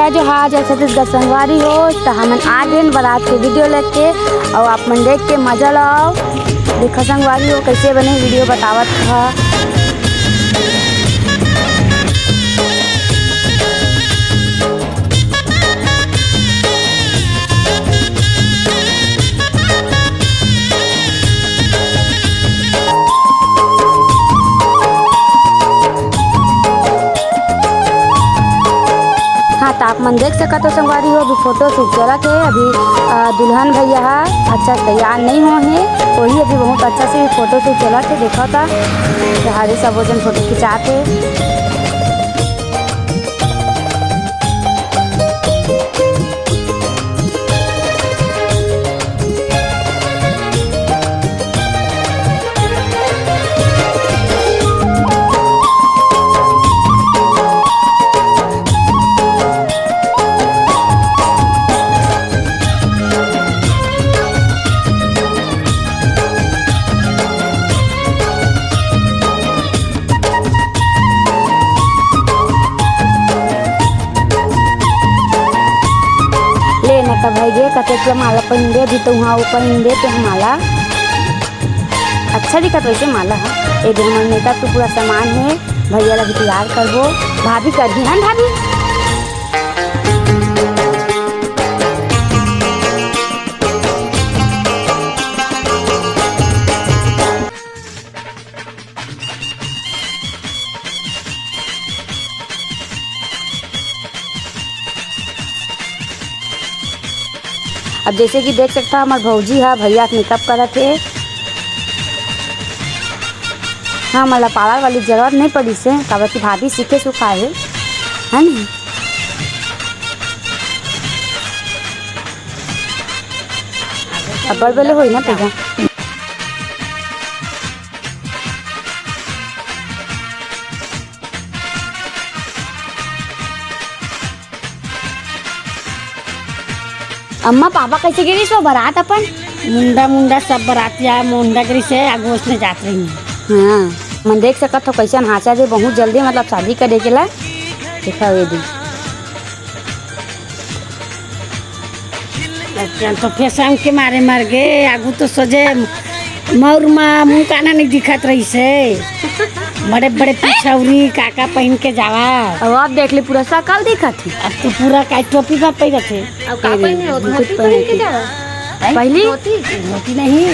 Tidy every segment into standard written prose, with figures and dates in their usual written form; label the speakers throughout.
Speaker 1: जय जोहार जय छत्तीसगढ़ संगवारी हो तो हम आ गए बारात के वीडियो लेके और आप मन देख के मजा लाओ। देखो संगवारी हो कैसे बने वीडियो बतावत था। हाँ तो आप मन देख सकते हो संगवारी हो अभी फोटो शूट चला के अभी दुल्हन भैया अच्छा तैयार नहीं हो है वही अभी बहुत अच्छा से फोटो शूट चला के देखा था हरे सब वजन फोटो खिंचाते। तब भाई गे कते माला पहन दे अभी तो वहाँ पहन दे तो माला अच्छा दिखत वैसे माला है ये हमारे मेकअप तो पूरा सामान है भैया लगे तैयार करबो भाभी कर दी है भाभी। अब जैसे कि देख सकता हमारे भौजी है भैया मेकअप करत है। हाँ मतलब पार्लर वाली जरूरत नहीं पड़ी से काबर की भाभी सीखे सुखा है नहीं। अब बड़ बेले हो ना पैसा अम्मा पापा कैसे गिरी सो बारात अपन
Speaker 2: मुंडा सब बरातिया मुंडा गिरी से आगोश में जात रही।
Speaker 1: हाँ मन देख सकत हो कैसे हाचा दे बहुत जल्दी मतलब शादी करे के ला देखा हुए दी
Speaker 2: तो फेसम के मारे मर गए आगू तो सोचे मौर माँ मुँह काना नहीं दिखत रही से बड़े बड़े पिछौरी काका पहन के जावा
Speaker 1: अब आप देख ले पूरा सकल दिखत है।
Speaker 2: अब तो पूरा का टोपी पर पहन थे
Speaker 1: पहली
Speaker 2: धोती नहीं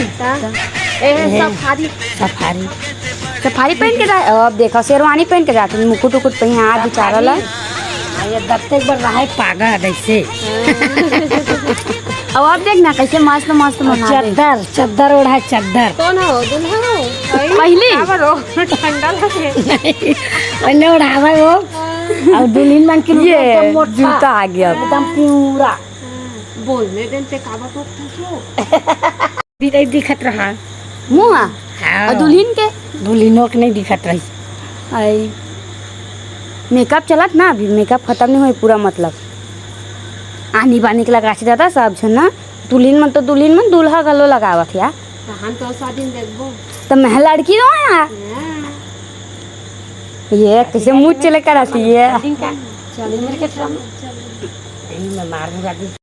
Speaker 1: सफारी सफारी पहन के जाए अब देखो शेरवानी पहन के जाते मुकुट उकुट पहन हाथ बिचारा ला
Speaker 2: दत्ते बार रहा पागा ऐसे।
Speaker 1: अब आप देखना कैसे मस्त मस्त
Speaker 2: चद्दर चद्दर ओढ़ा चद्दर
Speaker 3: कौन हो दुल्हन हो
Speaker 1: पहली
Speaker 3: ठंडा
Speaker 2: लगे ओढ़ावा वो और दुल्हन मन के
Speaker 1: ये जूता आ गया
Speaker 2: एकदम पूरा
Speaker 3: बोलने देते काबा तो पूछो
Speaker 2: भी नहीं दिखत रहा
Speaker 1: मुँह और दुल्हन
Speaker 2: के नहीं दिखत रही।
Speaker 1: आई मेकअप चलत ना अभी मेकअप खत्म नहीं हुई पूरा मतलब आनी बानी के लगा जाता सब झन ना दुल्हन मन दूल्हा गलो लगावत या
Speaker 3: हम तो शादी में देखबो
Speaker 1: तो मैं लड़की हो यार ये कैसे मुँह चले कर आती है
Speaker 2: चल मेरे के चल मैं मारूंगा दी।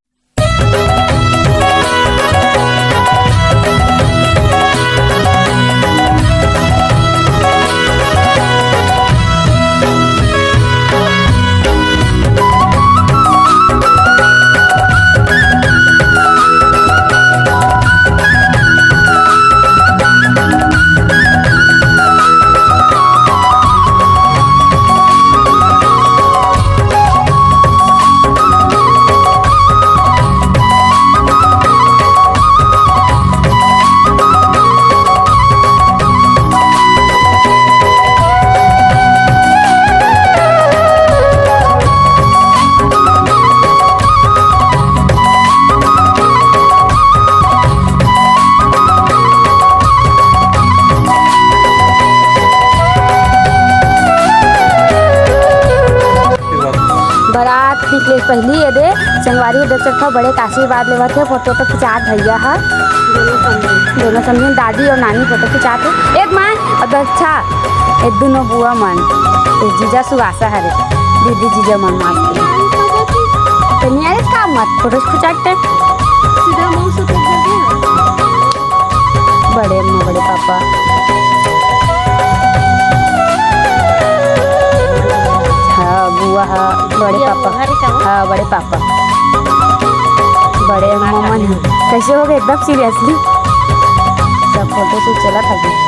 Speaker 1: निकले पहली ये दे संगवारी देख सकता बड़े का आशीर्वाद लेवा थे फोटो तो खिंचात भैया है दोनों समझे दादी और नानी फोटो खिंचाते एक माँ अब अच्छा एक दोनों बुआ मन जीजा सुगासा हरे दीदी जीजा मन मास्टर मत फोटो खिंचाते
Speaker 3: सीधा मुंह से तो
Speaker 1: बड़े अम्मा बड़े पापा हाँ बुआ हाँ बड़े पापा हाँ बड़े पापा बड़े मोमन कैसे हो गए एकदम सीरियसली सब फोटो शूट चला था अभी।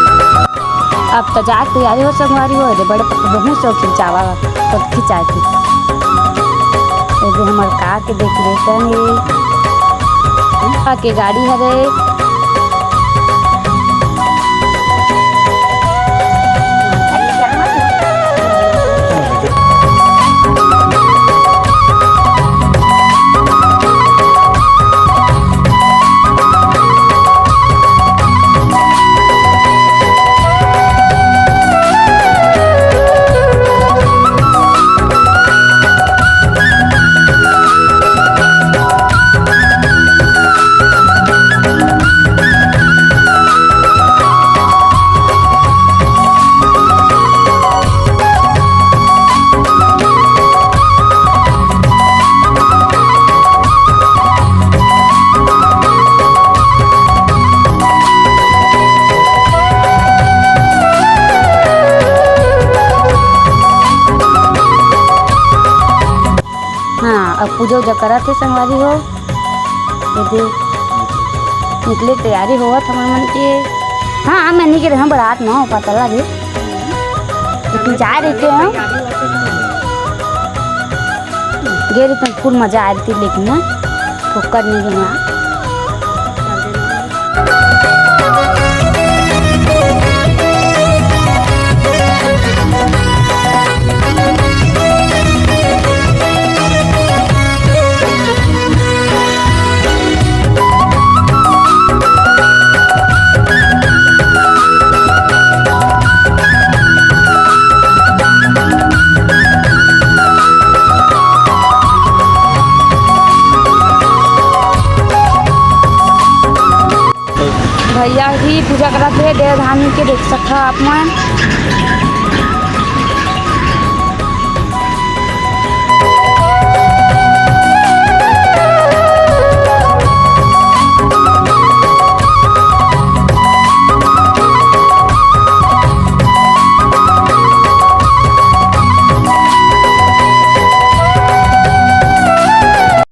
Speaker 1: अब तो जा तैयारी हो संगवारी हो रे बड़े पप्पा बहुत शौक खिंचावा तो खिंचा के एगो हमार कार के डेकोरेशन है के गाड़ी हरे अब पूजा उजा करा थे संगवारी हो निकले तैयारी हुआ था मन के हाँ मैं नहीं रहे बारात ना हो पता लगे लेकिन जा रहे थे हम गए रहे फुल मज़ा आ रही थी लेकिन ना ठोकर नहीं गया भैया भी पूजा कराते हैं देवधानी के देख सकता आप मन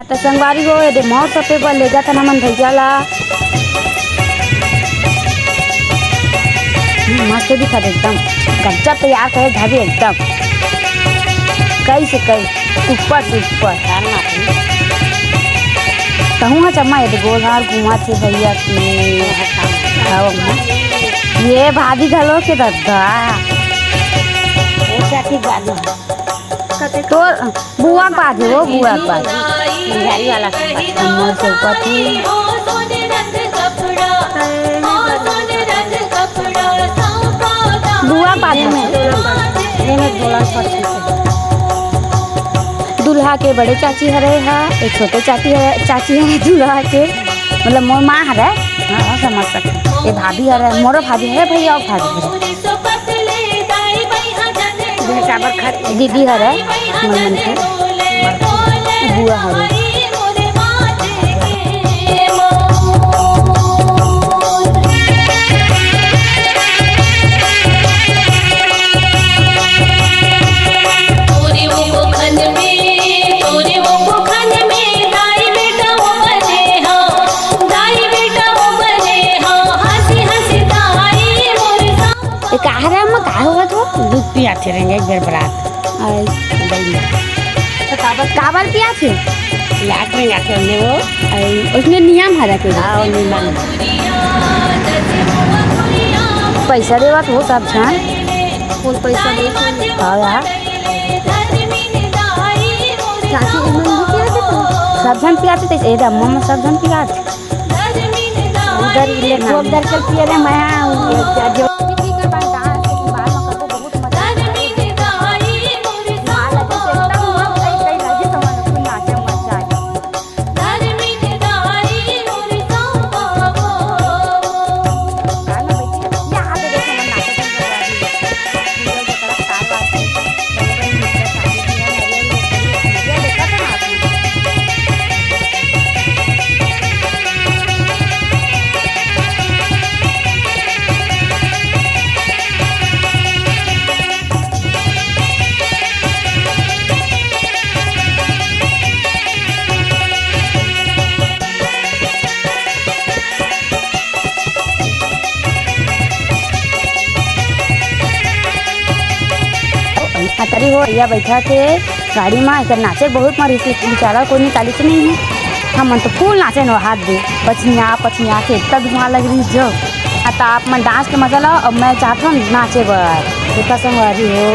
Speaker 1: तो संगवारी हो दे मौर सफे पर ले जाता ना मन भैया ला मस्त दिखा दे एकदम गज्जा तैयार करे ढाबे एकदम कई से कई ऊपर से ऊपर कहूँ चम्मा ये गोलहार घुमा थे भैया के ये भाभी घलो के दद्दा तो बुआ के पास वो बुआ के पास गाड़ी वाला से ऊपर थी बुआ पास दूल्हा के बड़े चाची हरे है एक छोटे चाची है दूल्हा के मतलब मोर माँ हरे हाँ समझ सकते ये भाभी हरे मोर भाभी है भैया और भाभी हरे दीदी हरे मन के बुआ हरे दूध पिया थे रहेंगे एक बार बरात काबर पिया थे लाख में जाके हमने वो उसमें नियम हरा के पैसा देवा तो वो सब छान
Speaker 3: फुल पैसा दे
Speaker 1: हाँ यार
Speaker 3: चाची इमन भी किया थे
Speaker 1: सब जन पियाते थे ए अम्मा में सब जन पियाते उधर ले खूब दर के पिए रे मैं जो ठीक है बन डांस के बाल में करबो बहुत मजा आए मां लगे से एकदम मस्त कई लगे समझ को नाचे मजा आए गाना बैठी यहाँ पे देखो मैं नाचे तरी हो या बैठा थे गाड़ी में एक नाचे बहुत मरी थी बेचारा कोई निकाली तो नहीं है हम तो फूल नाचे नो हाथ दे पछिया के तब वहाँ लग रही जो तो आप मैं डांस के मजा लो अब मैं चाहता हूँ नाचे बार देखा संगवारी हो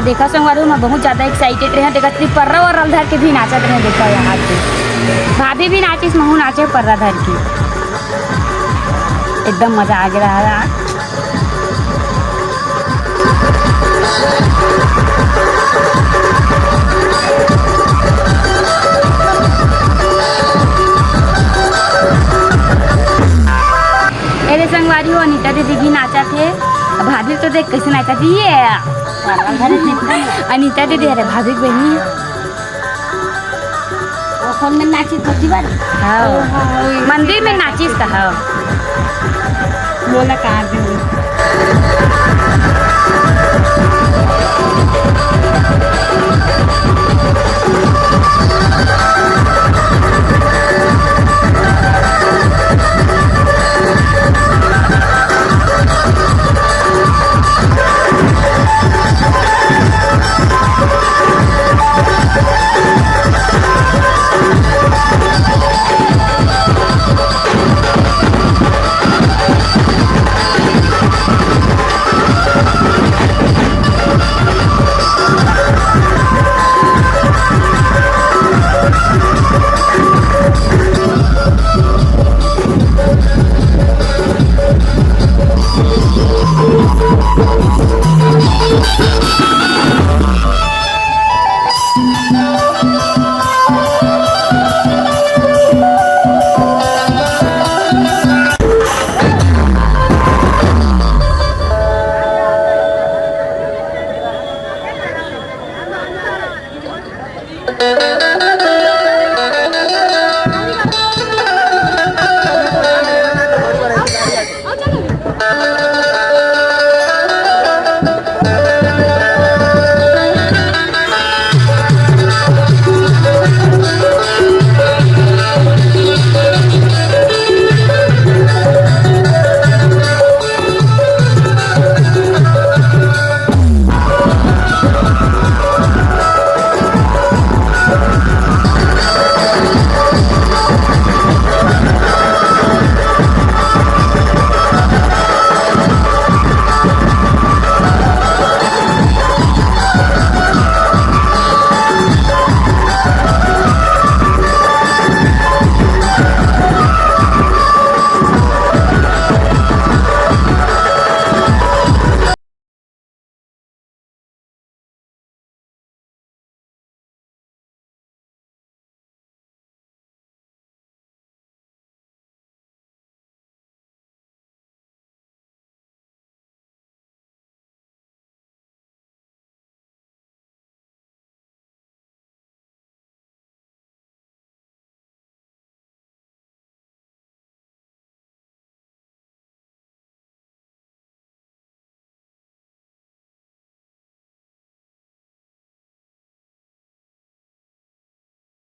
Speaker 1: देखा संगवारी मैं बहुत ज़्यादा एक्साइटेड रहे देखा पर्रा वर्रा धर के भी नाचत रहे देखा यहाँ पे भाभी भी नाचिस महू नाचे पर्रा धर के एकदम मज़ा आ गया रहा। मेरे संगवारी हो अनीता दीदी भी नाचा थे भाभी तो देख कैसे नाचा थी ये अनीता दीदी अरे भाभी बहनी
Speaker 2: फोन में नाची तो दीवार
Speaker 1: हाँ मंदिर में नाचिस था हाँ
Speaker 2: बोला कहाँ भी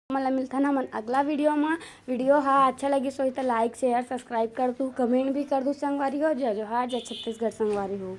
Speaker 1: मला मिलता ना मन अगला वीडियो में वीडियो हाँ अच्छा लगी सो तो लाइक शेयर सब्सक्राइब कर दूँ कमेंट भी कर दूँ संगवारी हो जय जोहार जय छत्तीसगढ़ संगवारी हो।